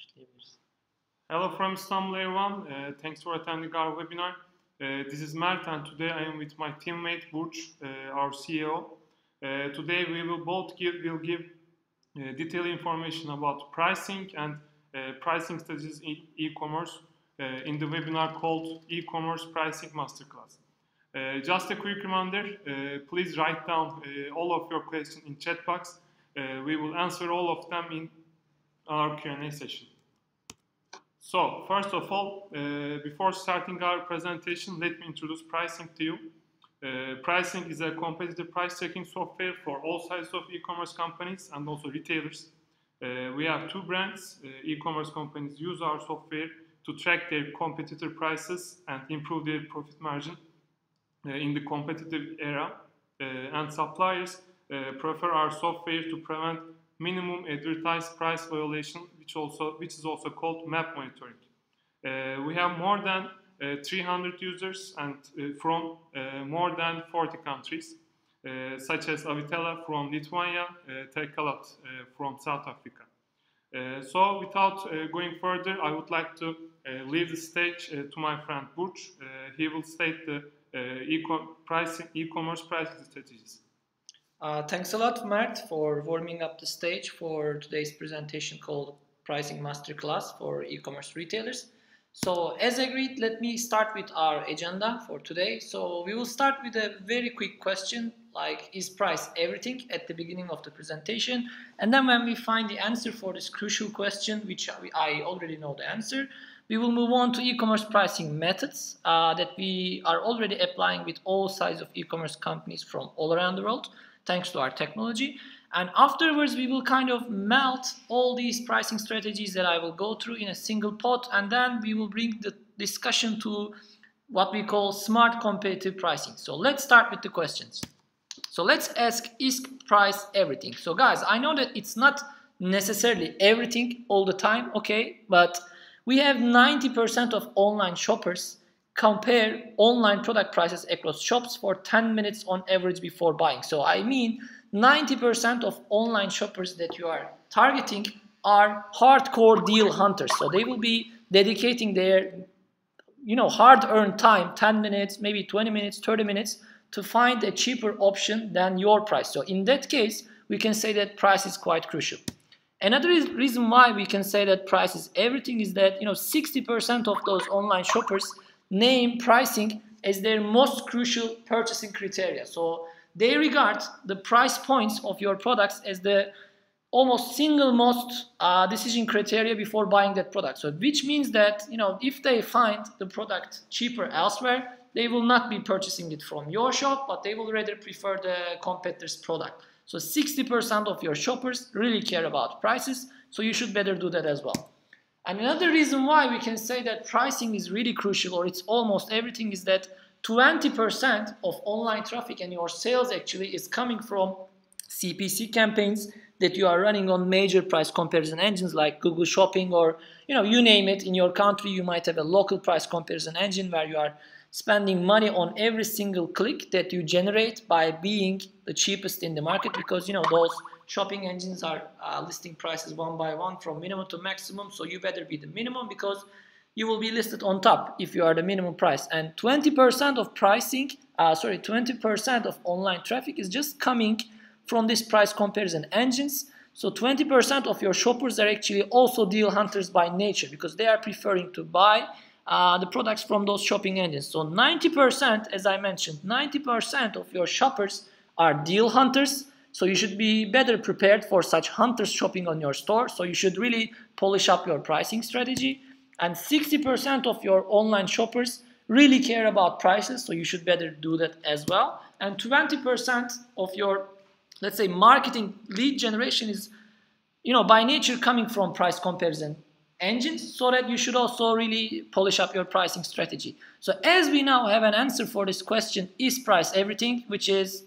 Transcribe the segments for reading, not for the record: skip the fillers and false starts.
Başlayabiliriz. Hello from Istanbul, everyone. Thanks for attending our webinar. This is Mert, and today I am with my teammate Burç, our CEO. Today we will both give detailed information about pricing and pricing strategies in e-commerce in the webinar called E-commerce Pricing Masterclass. Just a quick reminder, please write down all of your questions in chat box. We will answer all of them in our Q&A session. So, first of all, before starting our presentation, let me introduce pricing to you. Pricing is a competitive price checking software for all sizes of e-commerce companies and also retailers. We have two brands. E-commerce companies use our software to track their competitor prices and improve their profit margin in the competitive era. And suppliers prefer our software to prevent minimum advertised price violation, which is also called map monitoring. We have more than 300 users and from more than 40 countries, such as Avitela from Lithuania, Terkalat from South Africa. So without going further, I would like to leave the stage to my friend Burç. He will state the e-commerce pricing strategies. Thanks a lot, Mert, for warming up the stage for today's presentation called Pricing Masterclass for e-commerce retailers. So, as agreed, let me start with our agenda for today. So, we will start with a very quick question like, is price everything at the beginning of the presentation? And then when we find the answer for this crucial question, which I already know the answer, we will move on to e-commerce pricing methods that we are already applying with all sizes of e-commerce companies from all around the world, thanks to our technology. And afterwards, we will kind of melt all these pricing strategies that I will go through in a single pot, and then we will bring the discussion to what we call smart competitive pricing. So let's start with the questions. So let's ask, is price everything? So guys, I know that it's not necessarily everything all the time, okay? But we have 90% of online shoppers compare online product prices across shops for 10 minutes on average before buying. So I mean 90% of online shoppers that you are targeting are hardcore deal hunters. So they will be dedicating their hard-earned time, 10 minutes, maybe 20 minutes, 30 minutes to find a cheaper option than your price. So in that case, we can say that price is quite crucial. Another reason why we can say that price is everything is that 60% of those online shoppers name pricing as their most crucial purchasing criteria. So they regard the price points of your products as the almost single most decision criteria before buying that product. So which means that if they find the product cheaper elsewhere, they will not be purchasing it from your shop, but they will rather prefer the competitor's product. So 60% of your shoppers really care about prices, so you should better do that as well. And another reason why we can say that pricing is really crucial, or it's almost everything, is that 20% of online traffic and your sales actually is coming from CPC campaigns that you are running on major price comparison engines like Google Shopping, or you name it. In your country, you might have a local price comparison engine where you are spending money on every single click that you generate by being the cheapest in the market, because those shopping engines are listing prices one by one from minimum to maximum, so you better be the minimum because you will be listed on top if you are the minimum price. And 20% of 20% of online traffic is just coming from this price comparison engines. So 20% of your shoppers are actually also deal hunters by nature, because they are preferring to buy the products from those shopping engines. So 90%, as I mentioned, 90% of your shoppers are deal hunters. So you should be better prepared for such hunters shopping on your store. So you should really polish up your pricing strategy. And 60% of your online shoppers really care about prices. So you should better do that as well. And 20% of your, let's say, marketing lead generation is, by nature coming from price comparison engines, so that you should also really polish up your pricing strategy. So as we now have an answer for this question, is price everything, which is,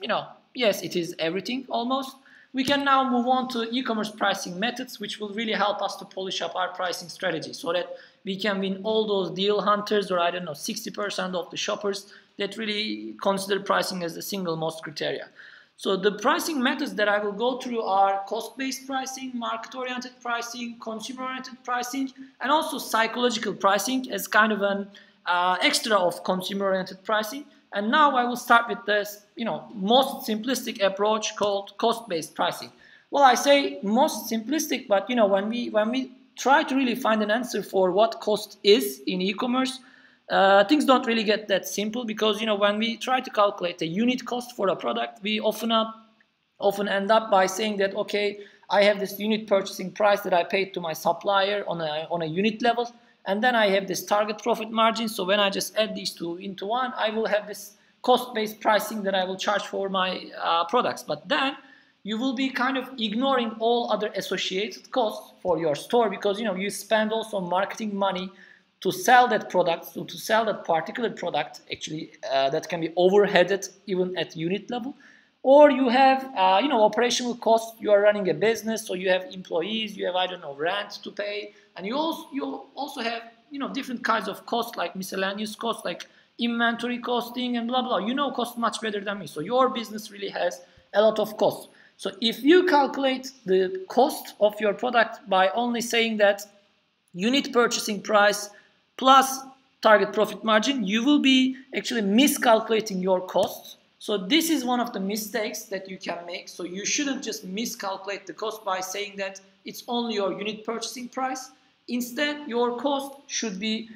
yes, it is everything almost, we can now move on to e-commerce pricing methods, which will really help us to polish up our pricing strategy so that we can win all those deal hunters, or 60% of the shoppers that really consider pricing as the single most criteria. So the pricing methods that I will go through are cost-based pricing, market-oriented pricing, consumer-oriented pricing, and also psychological pricing as kind of an extra of consumer-oriented pricing. And now I will start with this, most simplistic approach called cost-based pricing. Well, I say most simplistic, but when we try to really find an answer for what cost is in e-commerce, things don't really get that simple, because when we try to calculate the unit cost for a product, we often end up by saying that, okay, I have this unit purchasing price that I paid to my supplier on a unit level, and then I have this target profit margin. So when I just add these two into one, I will have this cost-based pricing that I will charge for my products. But then you will be kind of ignoring all other associated costs for your store, because you spend also marketing money to sell that product, so to sell that particular product, actually, that can be overheaded even at unit level. Or you have, operational costs. You are running a business, so you have employees, you have, I don't know, rent to pay, and you also have, different kinds of costs, like miscellaneous costs, like inventory costing and blah blah. Cost much better than me. So your business really has a lot of costs. So if you calculate the cost of your product by only saying that unit purchasing price plus target profit margin, you will be actually miscalculating your costs. So this is one of the mistakes that you can make. So you shouldn't just miscalculate the cost by saying that it's only your unit purchasing price. Instead, your cost should be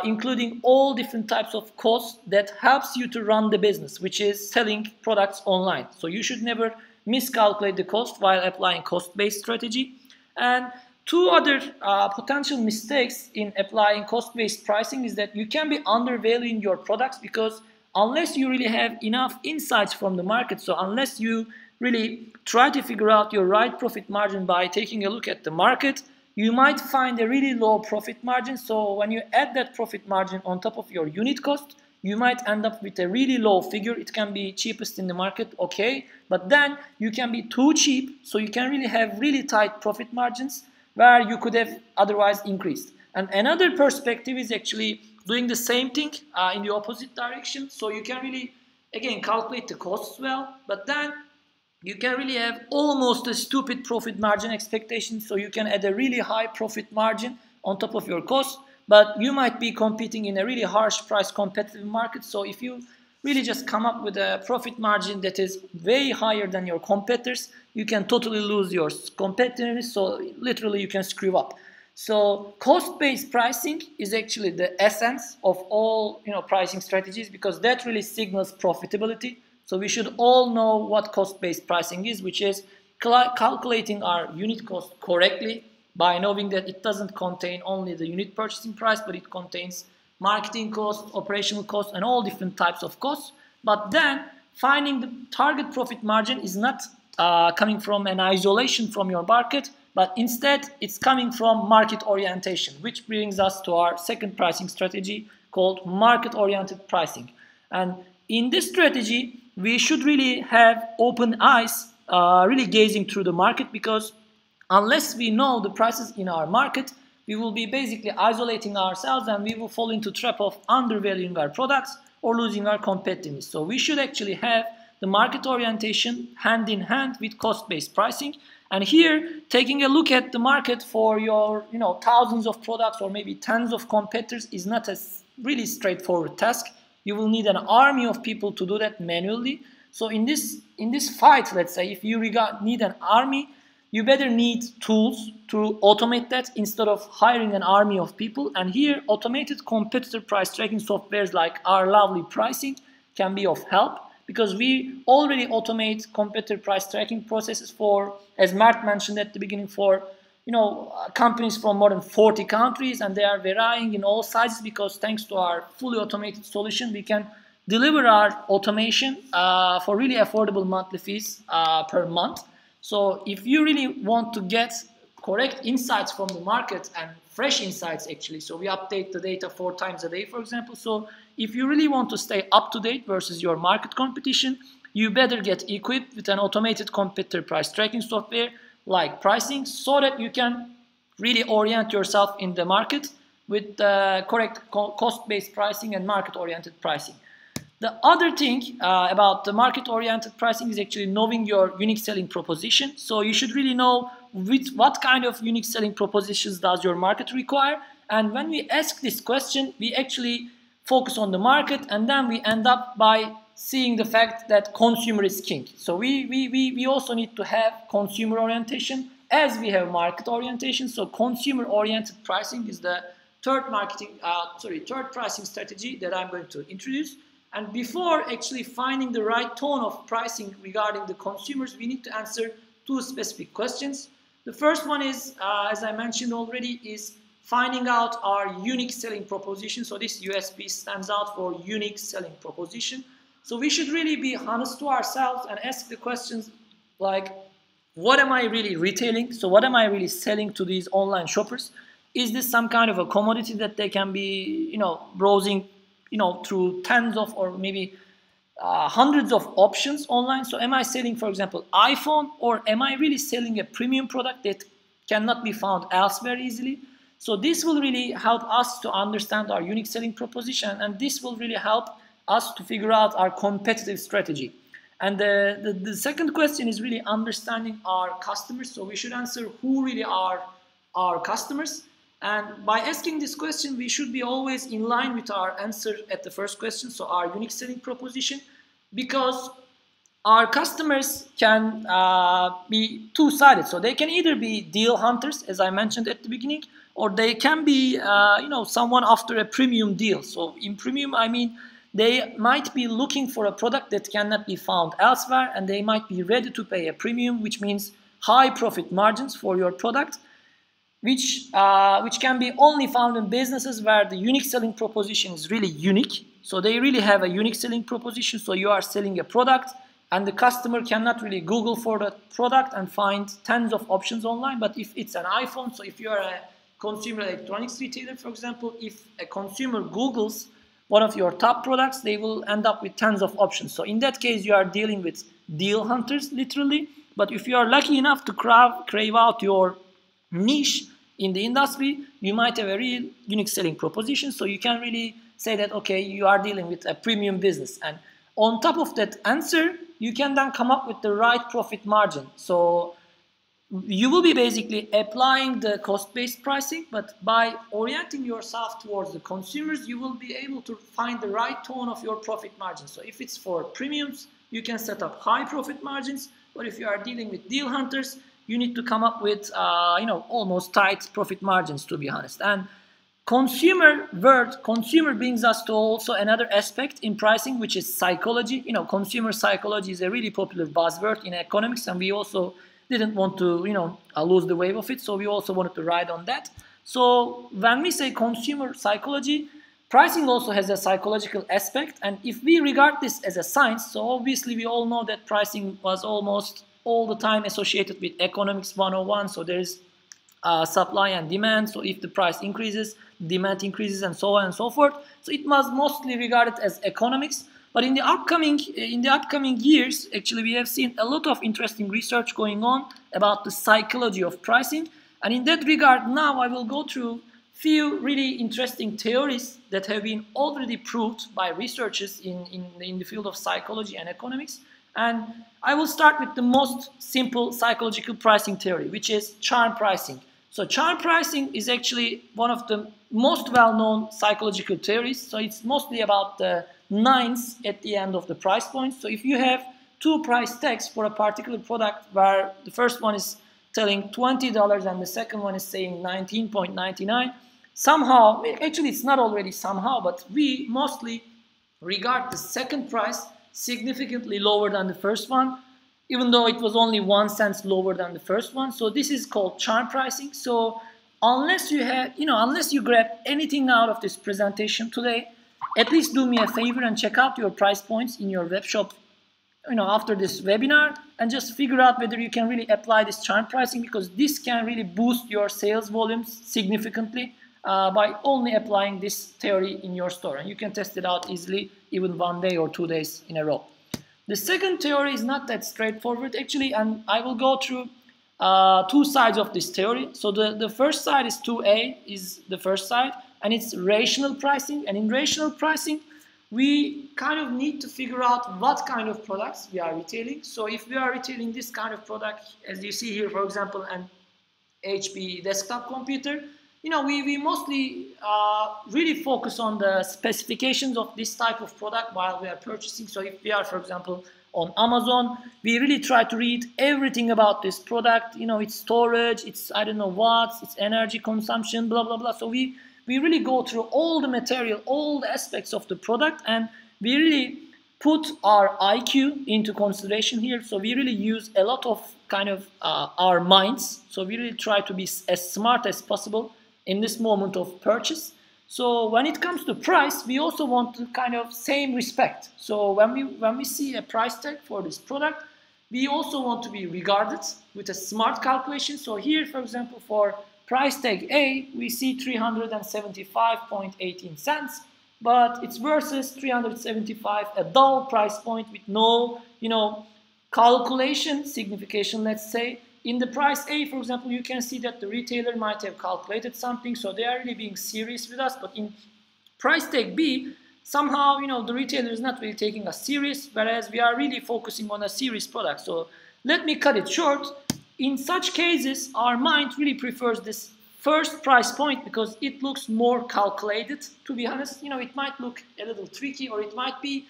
including all different types of costs that helps you to run the business, which is selling products online. So you should never miscalculate the cost while applying cost-based strategy. And two other potential mistakes in applying cost-based pricing is that you can be undervaluing your products, because unless you really have enough insights from the market, so unless you really try to figure out your right profit margin by taking a look at the market, you might find a really low profit margin. So when you add that profit margin on top of your unit cost, you might end up with a really low figure. It can be cheapest in the market, okay, but then you can be too cheap, so you can really have really tight profit margins where you could have otherwise increased. And another perspective is actually doing the same thing in the opposite direction. So you can really, again, calculate the costs well, but then you can really have almost a stupid profit margin expectation. So you can add a really high profit margin on top of your costs, but you might be competing in a really harsh price competitive market. So if you really just come up with a profit margin that is way higher than your competitors, you can totally lose your competitiveness. So literally you can screw up. So cost-based pricing is actually the essence of all pricing strategies, because that really signals profitability. So we should all know what cost-based pricing is, which is calculating our unit cost correctly by knowing that it doesn't contain only the unit purchasing price, but it contains marketing costs, operational costs, and all different types of costs. But then finding the target profit margin is not coming from an isolation from your market, but instead it's coming from market orientation, which brings us to our second pricing strategy called market-oriented pricing. And in this strategy, we should really have open eyes, really gazing through the market, because unless we know the prices in our market, we will be basically isolating ourselves, and we will fall into the trap of undervaluing our products or losing our competitiveness. So we should actually have the market orientation hand in hand with cost-based pricing. And here, taking a look at the market for your thousands of products or maybe tens of competitors is not a really straightforward task. You will need an army of people to do that manually. So in this fight, let's say, if you need an army, you better need tools to automate that instead of hiring an army of people. And here, automated competitor price tracking softwares like our lovely pricing can be of help, because we already automate competitor price tracking processes for, as Mert mentioned at the beginning, for companies from more than 40 countries, and they are varying in all sizes, because thanks to our fully automated solution, we can deliver our automation for really affordable monthly fees per month. So if you really want to get correct insights from the market, and fresh insights actually, so we update the data 4 times a day, for example. So if you really want to stay up to date versus your market competition, you better get equipped with an automated competitor price tracking software like pricing, so that you can really orient yourself in the market with correct cost-based pricing and market-oriented pricing. The other thing about the market-oriented pricing is actually knowing your unique selling proposition. So you should really know what kind of unique selling propositions does your market require. And when we ask this question, we actually focus on the market, and then we end up by seeing the fact that consumer is king. So we also need to have consumer orientation as we have market orientation. So consumer-oriented pricing is the third pricing strategy that I'm going to introduce. And before actually finding the right tone of pricing regarding the consumers, we need to answer two specific questions. The first one is, as I mentioned already, is finding out our unique selling proposition. So this USP stands out for unique selling proposition. So we should really be honest to ourselves and ask the questions like, what am I really retailing? So what am I really selling to these online shoppers? Is this some kind of a commodity that they can be, browsing, through tens of or maybe hundreds of options online? So am I selling, for example, iPhone, or am I really selling a premium product that cannot be found elsewhere easily? So this will really help us to understand our unique selling proposition, and this will really help us to figure out our competitive strategy. And the second question is really understanding our customers. So we should answer who really are our customers. And by asking this question, we should be always in line with our answer at the first question, so our unique selling proposition, because our customers can be two-sided. So they can either be deal hunters, as I mentioned at the beginning, or they can be, someone after a premium deal. So in premium, I mean, they might be looking for a product that cannot be found elsewhere, and they might be ready to pay a premium, which means high profit margins for your product, which can be only found in businesses where the unique selling proposition is really unique. So they really have a unique selling proposition. So you are selling a product, and the customer cannot really Google for the product and find tens of options online. But if it's an iPhone, so if you are a consumer electronics retailer, for example, if a consumer Googles one of your top products, they will end up with tons of options. So in that case, you are dealing with deal hunters, literally. But if you are lucky enough to crave out your niche in the industry, you might have a real unique selling proposition. So you can really say that, okay, you are dealing with a premium business. And on top of that answer, you can then come up with the right profit margin. So you will be basically applying the cost-based pricing, but by orienting yourself towards the consumers, you will be able to find the right tone of your profit margin. So if it's for premiums, you can set up high profit margins, but if you are dealing with deal hunters, you need to come up with almost tight profit margins, to be honest. And consumer brings us to also another aspect in pricing, which is psychology. Consumer psychology is a really popular buzzword in economics, and we also didn't want to lose the wave of it, so we also wanted to ride on that. So when we say consumer psychology, pricing also has a psychological aspect, and if we regard this as a science, so obviously we all know that pricing was almost all the time associated with economics 101. So there is supply and demand. So if the price increases, demand increases, and so on and so forth. So it was mostly regarded as economics. But in the upcoming years, actually, we have seen a lot of interesting research going on about the psychology of pricing. And in that regard, now I will go through few really interesting theories that have been already proved by researchers in the field of psychology and economics. And I will start with the most simple psychological pricing theory, which is charm pricing. So charm pricing is actually one of the most well-known psychological theories. So it's mostly about the nines at the end of the price point. So if you have two price tags for a particular product where the first one is telling $20 and the second one is saying 19.99, somehow, actually it's not already somehow, but we mostly regard the second price significantly lower than the first one, even though it was only 1 cent lower than the first one. So this is called charm pricing. So unless you grab anything out of this presentation today, at least do me a favor and check out your price points in your web shop, after this webinar, and just figure out whether you can really apply this charm pricing, because this can really boost your sales volumes significantly by only applying this theory in your store. And you can test it out easily, even 1 day or 2 days in a row. The second theory is not that straightforward, actually, and I will go through two sides of this theory. So the first side is 2A, is the first side, and it's rational pricing. And in rational pricing, we kind of need to figure out what kind of products we are retailing. So if we are retailing this kind of product, as you see here, for example, an HP desktop computer, we mostly really focus on the specifications of this type of product while we are purchasing. So if we are, for example, on Amazon, we really try to read everything about this product, its storage, its, I don't know what, its energy consumption, blah, blah, blah. So we really go through all the material, all the aspects of the product, and we really put our IQ into consideration here. So we really use a lot of kind of our minds. So we really try to be as smart as possible in this moment of purchase. So when it comes to price, we also want to kind of same respect. So when we see a price tag for this product, we also want to be regarded with a smart calculation. So here, for example, for price tag A, we see 375.18 cents, but it's versus 375, a dull price point with no, calculation signification, let's say. In the price A, for example, you can see that the retailer might have calculated something, so they are really being serious with us. But in price tag B, somehow, the retailer is not really taking us serious, whereas we are really focusing on a serious product. So let me cut it short. In such cases, our mind really prefers this first price point because it looks more calculated, to be honest. It might look a little tricky, or it might be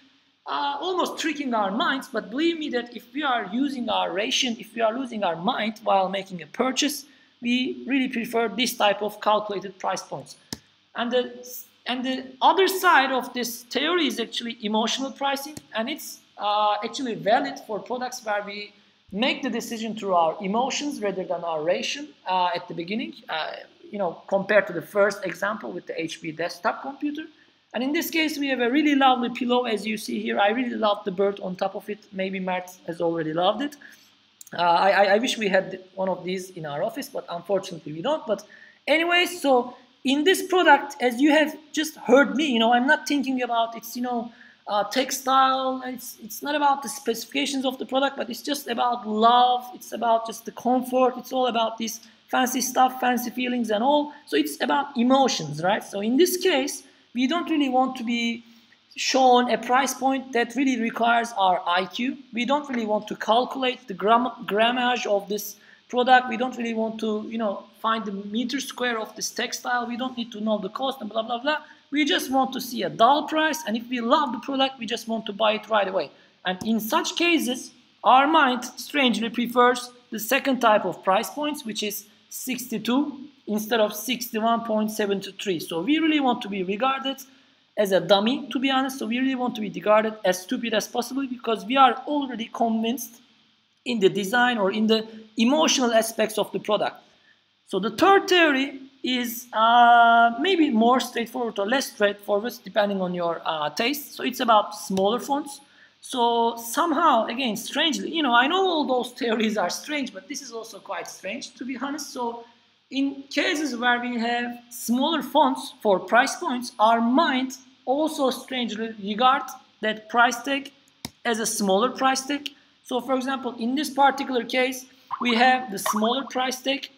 almost tricking our minds, but believe me that if we are using our ration, if we are losing our mind while making a purchase, we really prefer this type of calculated price points. And the other side of this theory is actually emotional pricing, and it's actually valid for products where we make the decision through our emotions rather than our ration at the beginning, compared to the first example with the HP desktop computer. And in this case, we have a really lovely pillow, as you see here. I really love the bird on top of it. Maybe Mert has already loved it. I wish we had one of these in our office, but unfortunately we don't. But anyways, so in this product, as you have just heard me, I'm not thinking about its, textile. It's not about the specifications of the product, but it's just about love. It's about just the comfort. It's all about this fancy stuff, fancy feelings and all. So it's about emotions, right? So in this case, we don't really want to be shown a price point that really requires our IQ. We don't really want to calculate the grammage of this product. We don't really want to, find the meter square of this textile. We don't need to know the cost and blah, blah, blah. We just want to see a dull price. And if we love the product, we just want to buy it right away. And in such cases, our mind strangely prefers the second type of price points, which is 62 instead of 61.73. So we really want to be regarded as a dummy, to be honest. So we really want to be regarded as stupid as possible because we are already convinced in the design or in the emotional aspects of the product. So the third theory is maybe more straightforward or less straightforward depending on your taste. So it's about smaller fonts. So somehow, again, strangely, I know all those theories are strange, but this is also quite strange, to be honest. So in cases where we have smaller fonts for price points, our mind also strangely regards that price tag as a smaller price tag. So for example, in this particular case, we have the smaller price tag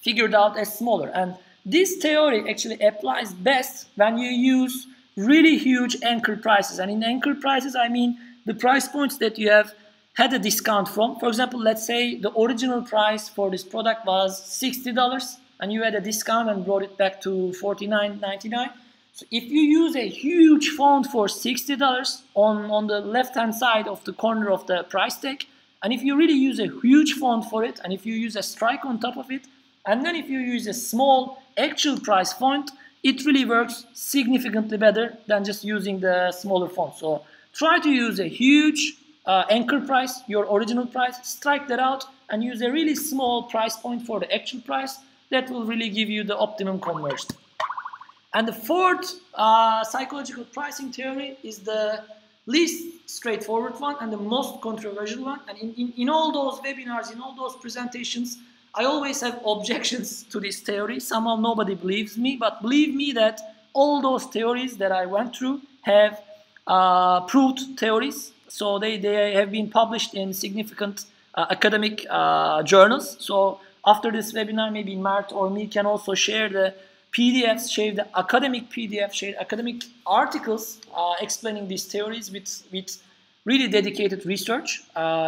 figured out as smaller. And this theory actually applies best when you use really huge anchor prices. And in anchor prices, I mean the price points that you have had a discount from. For example, let's say the original price for this product was $60 and you had a discount and brought it back to $49.99. So if you use a huge font for $60 on the left-hand side of the corner of the price tag, and if you really use a huge font for it, and if you use a strike on top of it, and then if you use a small actual price font, it really works significantly better than just using the smaller font. So try to use a huge anchor price, your original price, strike that out, and use a really small price point for the actual price. That will really give you the optimum conversion. And the fourth psychological pricing theory is the least straightforward one and the most controversial one. And in all those webinars, in all those presentations, I always have objections to this theory. Somehow nobody believes me, but believe me that all those theories that I went through have proved theories. So they have been published in significant academic journals. So after this webinar, maybe Mert or me can also share the PDFs, shared the academic PDF, shared academic articles explaining these theories with really dedicated research,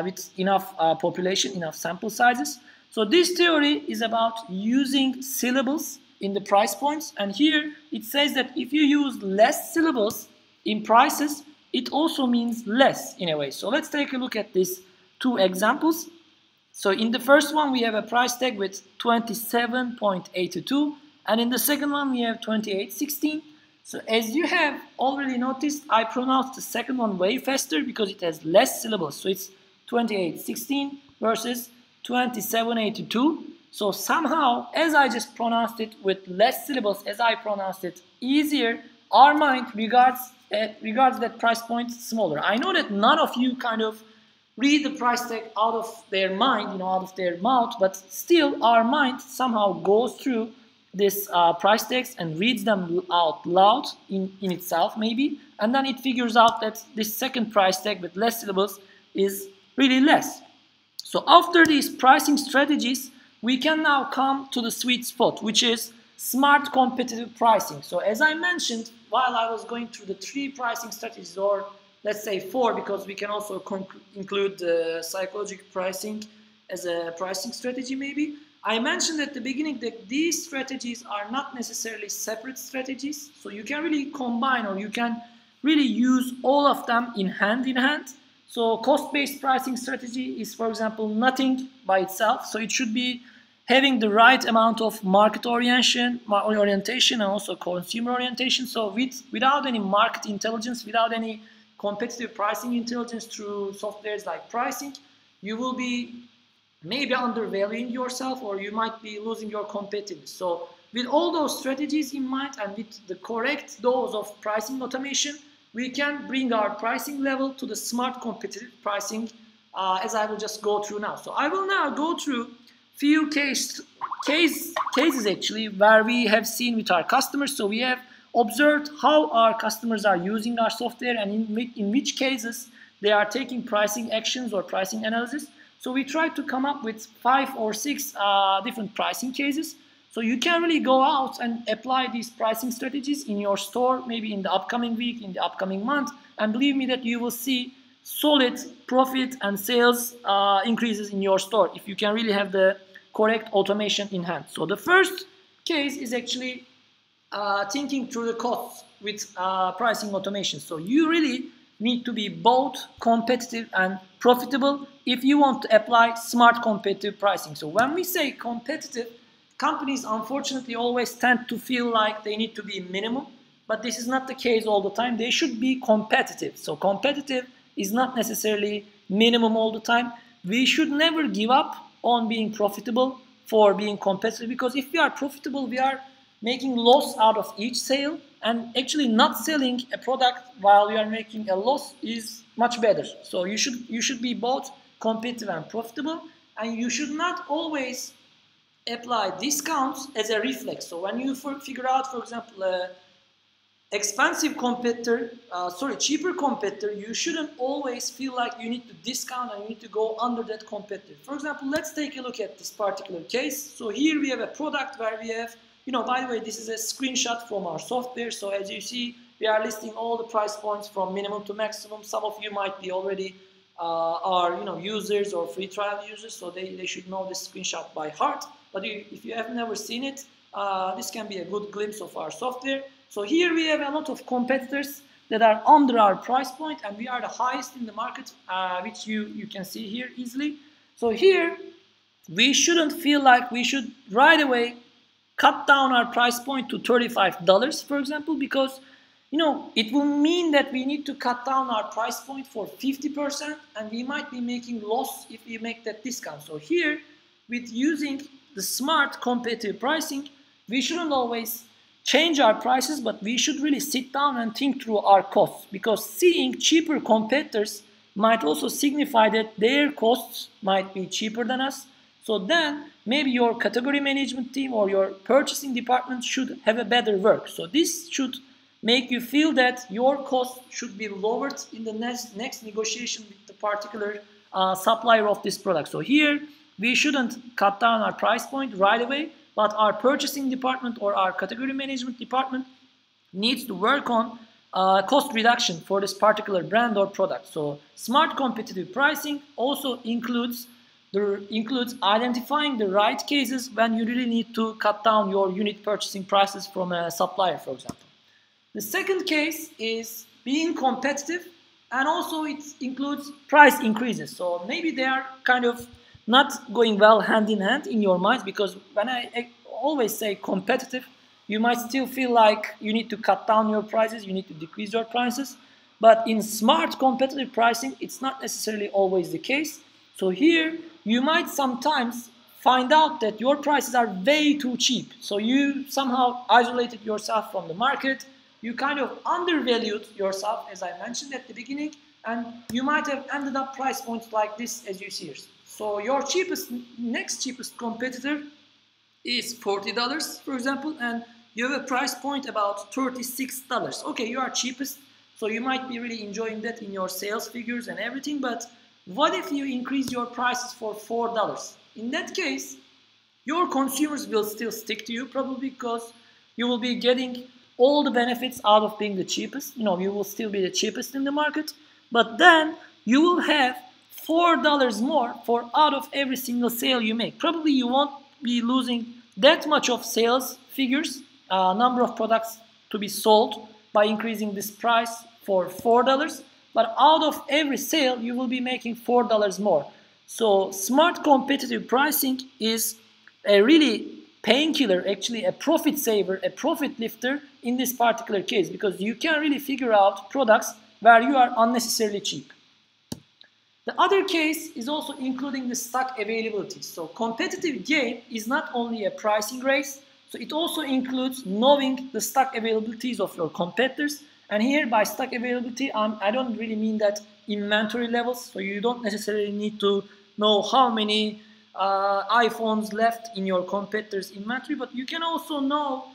with enough population, enough sample sizes. So this theory is about using syllables in the price points, and here it says that if you use less syllables in prices, it also means less in a way. So let's take a look at these two examples. So in the first one we have a price tag with 27.82, and in the second one we have 28.16. So as you have already noticed, I pronounced the second one way faster because it has less syllables. So it's 28.16 versus 27.82. So somehow, as I just pronounced it with less syllables, as I pronounced it easier, our mind regards that price point smaller. I know that none of you kind of read the price tag out of their mind, out of their mouth, but still our mind somehow goes through this price tags and reads them out loud in itself maybe, and then it figures out that this second price tag with less syllables is really less. So after these pricing strategies, we can now come to the sweet spot, which is smart competitive pricing. So as I mentioned, while I was going through the 3 pricing strategies, or let's say 4, because we can also include psychological pricing as a pricing strategy maybe, I mentioned at the beginning that these strategies are not necessarily separate strategies. So you can really combine, or you can really use all of them in hand. So cost-based pricing strategy is, for example, nothing by itself. So it should be having the right amount of market orientation and also consumer orientation. So without any market intelligence, without any competitive pricing intelligence through softwares like pricing, you will be maybe undervaluing yourself, or you might be losing your competitiveness. So with all those strategies in mind and with the correct dose of pricing automation, we can bring our pricing level to the smart competitive pricing, as I will just go through now. So I will now go through few cases actually where we have seen with our customers. So we have observed how our customers are using our software and in which cases they are taking pricing actions or pricing analysis. So we tried to come up with 5 or 6 different pricing cases. So you can really go out and apply these pricing strategies in your store, maybe in the upcoming week, in the upcoming month, and believe me that you will see solid profit and sales increases in your store if you can really have the correct automation in hand. So the first case is actually thinking through the costs with pricing automation. So you really need to be both competitive and profitable if you want to apply smart competitive pricing. So when we say competitive, companies unfortunately always tend to feel like they need to be minimum, but this is not the case all the time. They should be competitive. So competitive is not necessarily minimum all the time. We should never give up on being profitable for being competitive, because if we are profitable, we are making loss out of each sale, and actually not selling a product while you are making a loss is much better. So you should be both competitive and profitable, and you should not always apply discounts as a reflex. So when you figure out, for example, cheaper competitor, you shouldn't always feel like you need to discount and you need to go under that competitor. For example, let's take a look at this particular case. So here we have a product where we have, by the way, this is a screenshot from our software. So as you see, we are listing all the price points from minimum to maximum. Some of you might be already users or free trial users, so they should know this screenshot by heart. But if you have never seen it, this can be a good glimpse of our software. So here we have a lot of competitors that are under our price point, and we are the highest in the market, which you can see here easily. So here we shouldn't feel like we should right away cut down our price point to $35, for example, because it will mean that we need to cut down our price point for 50%, and we might be making loss if we make that discount. So here, with using the smart competitive pricing, we shouldn't always change our prices, but we should really sit down and think through our costs, because seeing cheaper competitors might also signify that their costs might be cheaper than us. So then maybe your category management team or your purchasing department should have a better work. So this should make you feel that your cost should be lowered in the next negotiation with the particular supplier of this product. So here we shouldn't cut down our price point right away, but our purchasing department or our category management department needs to work on cost reduction for this particular brand or product. So smart competitive pricing also includes identifying the right cases when you really need to cut down your unit purchasing prices from a supplier, for example. The second case is being competitive, and also it includes price increases. So maybe they are kind of not going well hand in hand in your mind, because when I always say competitive, you might still feel like you need to cut down your prices, you need to decrease your prices. But in smart competitive pricing, it's not necessarily always the case. So here, you might sometimes find out that your prices are way too cheap. So you somehow isolated yourself from the market. You kind of undervalued yourself, as I mentioned at the beginning, and you might have ended up price points like this as you see here. So your next cheapest competitor is $40, for example, and you have a price point about $36. Okay, you are cheapest, so you might be really enjoying that in your sales figures and everything, but what if you increase your prices for $4? In that case, your consumers will still stick to you, probably because you will be getting all the benefits out of being the cheapest. You know, you will still be the cheapest in the market, but then you will have $4 more for out of every single sale you make. Probably you won't be losing that much of sales figures, number of products to be sold by increasing this price for $4, but out of every sale you will be making $4 more. So smart competitive pricing is a really painkiller, actually a profit saver, a profit lifter in this particular case, because you can really figure out products where you are unnecessarily cheap. The other case is also including the stock availability. So competitive game is not only a pricing race, so it also includes knowing the stock availabilities of your competitors. And here by stock availability, I don't really mean that inventory levels. So you don't necessarily need to know how many iPhones left in your competitors' inventory, but you can also know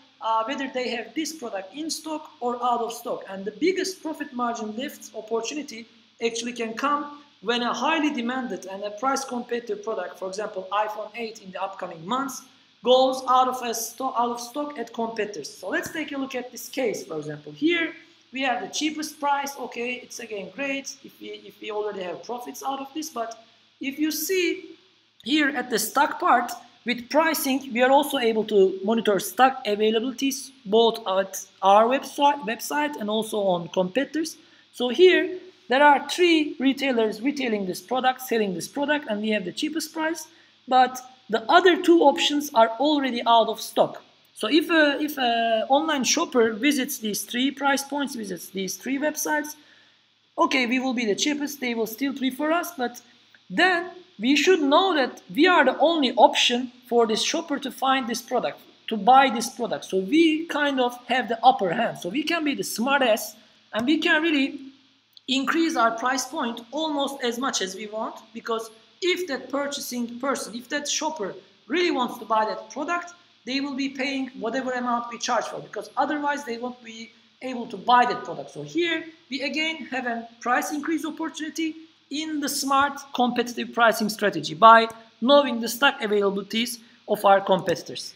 whether they have this product in stock or out of stock. And the biggest profit margin lift opportunity actually can come when a highly demanded and a price competitive product, for example iPhone 8 in the upcoming months, goes out of stock at competitors. So let's take a look at this case. For example, here we have the cheapest price. Okay, it's again great if we already have profits out of this, but if you see here at the stock part, with pricing, we are also able to monitor stock availabilities both at our website and also on competitors. So here there are 3 retailers retailing this product, selling this product, and we have the cheapest price, but the other 2 options are already out of stock. So if a online shopper visits these 3 price points, visits these 3 websites, okay, we will be the cheapest, they will still prefer us, but then we should know that we are the only option for this shopper to find this product, to buy this product. So we kind of have the upper hand. So we can be the smart ass and we can really increase our price point almost as much as we want, because if that purchasing person, if that shopper really wants to buy that product, they will be paying whatever amount we charge for, because otherwise they won't be able to buy that product. So here we again have a price increase opportunity in the smart competitive pricing strategy by knowing the stock availabilities of our competitors.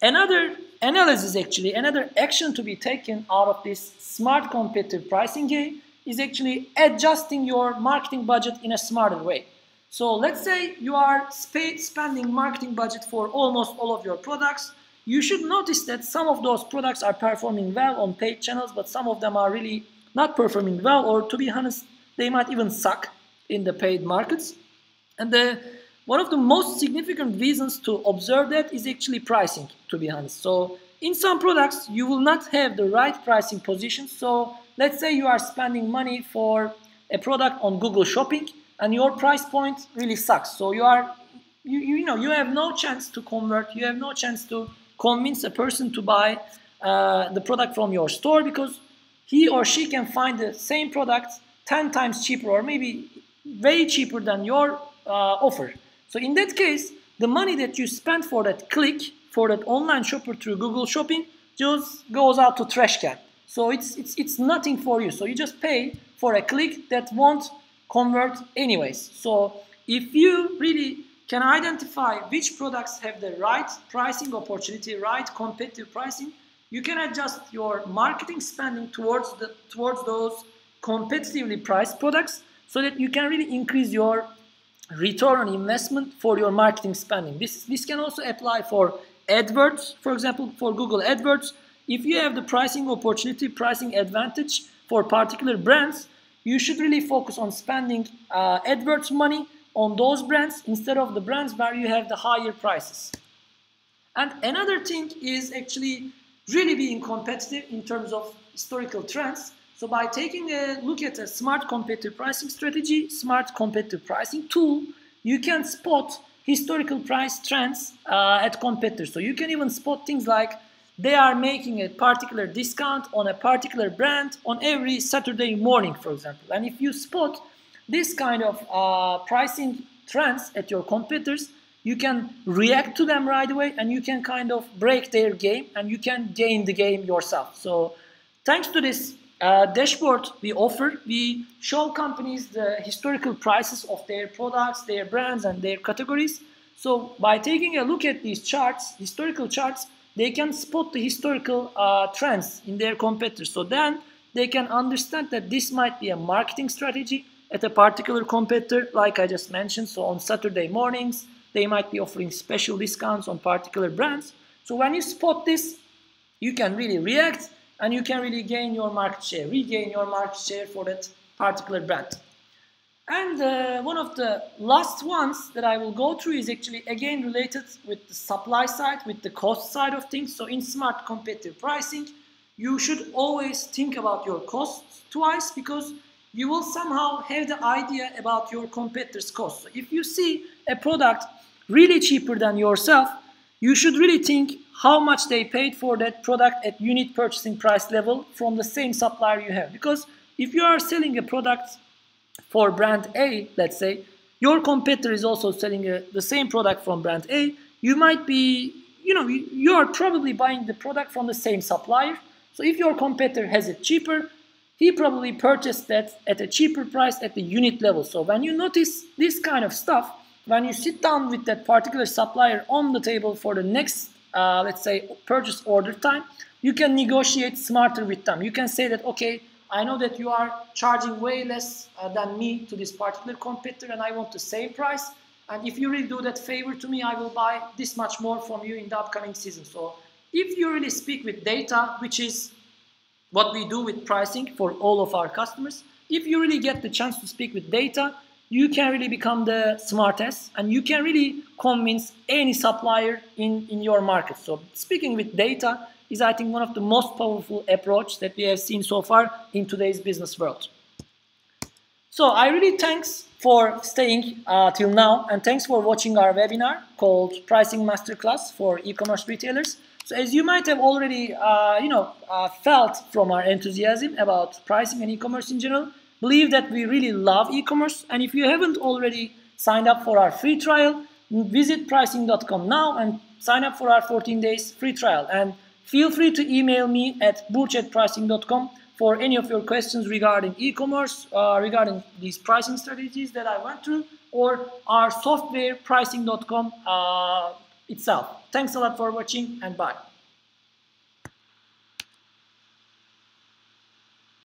Another analysis, actually, another action to be taken out of this smart competitive pricing game is actually adjusting your marketing budget in a smarter way. So let's say you are spending marketing budget for almost all of your products. You should notice that some of those products are performing well on paid channels, but some of them are really not performing well, or to be honest, they might even suck in the paid markets. And one of the most significant reasons to observe that is actually pricing, to be honest. So in some products, you will not have the right pricing position. So let's say you are spending money for a product on Google Shopping and your price point really sucks. So you have no chance to convert, you have no chance to convince a person to buy the product from your store, because he or she can find the same product 10 times cheaper or maybe way cheaper than your offer. So in that case, the money that you spend for that click, for that online shopper through Google Shopping, just goes out to trash can. So it's nothing for you. So you just pay for a click that won't convert anyways. So if you really can identify which products have the right pricing opportunity, right competitive pricing, you can adjust your marketing spending towards those competitively priced products so that you can really increase your return on investment for your marketing spending. This can also apply for AdWords, for example, for Google AdWords. If you have the pricing opportunity, pricing advantage for particular brands, you should really focus on spending AdWords money on those brands instead of the brands where you have the higher prices. And another thing is actually really being competitive in terms of historical trends. So by taking a look at a smart competitive pricing strategy, smart competitive pricing tool, you can spot historical price trends at competitors. So you can even spot things like they are making a particular discount on a particular brand on every Saturday morning, for example. And if you spot this kind of pricing trends at your competitors, you can react to them right away and you can kind of break their game and you can gain the game yourself. So thanks to this dashboard we offer, we show companies the historical prices of their products, their brands and their categories. So by taking a look at these charts, historical charts, they can spot the historical trends in their competitors. So then they can understand that this might be a marketing strategy at a particular competitor, like I just mentioned. So on Saturday mornings, they might be offering special discounts on particular brands. So when you spot this, you can really react and you can really gain your market share, regain your market share for that particular brand. And one of the last ones that I will go through is actually again related with the supply side, with the cost side of things. So in smart competitive pricing, you should always think about your costs twice because you will somehow have the idea about your competitors' costs. So if you see a product really cheaper than yourself, you should really think how much they paid for that product at unit purchasing price level from the same supplier you have. Because if you are selling a product for brand A, let's say, your competitor is also selling the same product from brand A, you might be, you are probably buying the product from the same supplier. So if your competitor has it cheaper, he probably purchased that at a cheaper price at the unit level. So when you notice this kind of stuff, when you sit down with that particular supplier on the table for the next, let's say, purchase order time, you can negotiate smarter with them. You can say that, okay, I know that you are charging way less than me to this particular competitor and I want the same price. And if you really do that favor to me, I will buy this much more from you in the upcoming season. So if you really speak with data, which is what we do with pricing for all of our customers, if you really get the chance to speak with data, you can really become the smartest and you can really convince any supplier in your market. So speaking with data is, I think, one of the most powerful approach that we have seen so far in today's business world. So I really thanks for staying till now and thanks for watching our webinar called Pricing Masterclass for e-commerce retailers. So as you might have already felt from our enthusiasm about pricing and e-commerce in general, believe that we really love e-commerce. And if you haven't already signed up for our free trial, visit pricing.com now and sign up for our 14 days free trial. And feel free to email me at burch@pricing.com for any of your questions regarding e-commerce, regarding these pricing strategies that I went through, or our software pricing.com itself. Thanks a lot for watching and bye.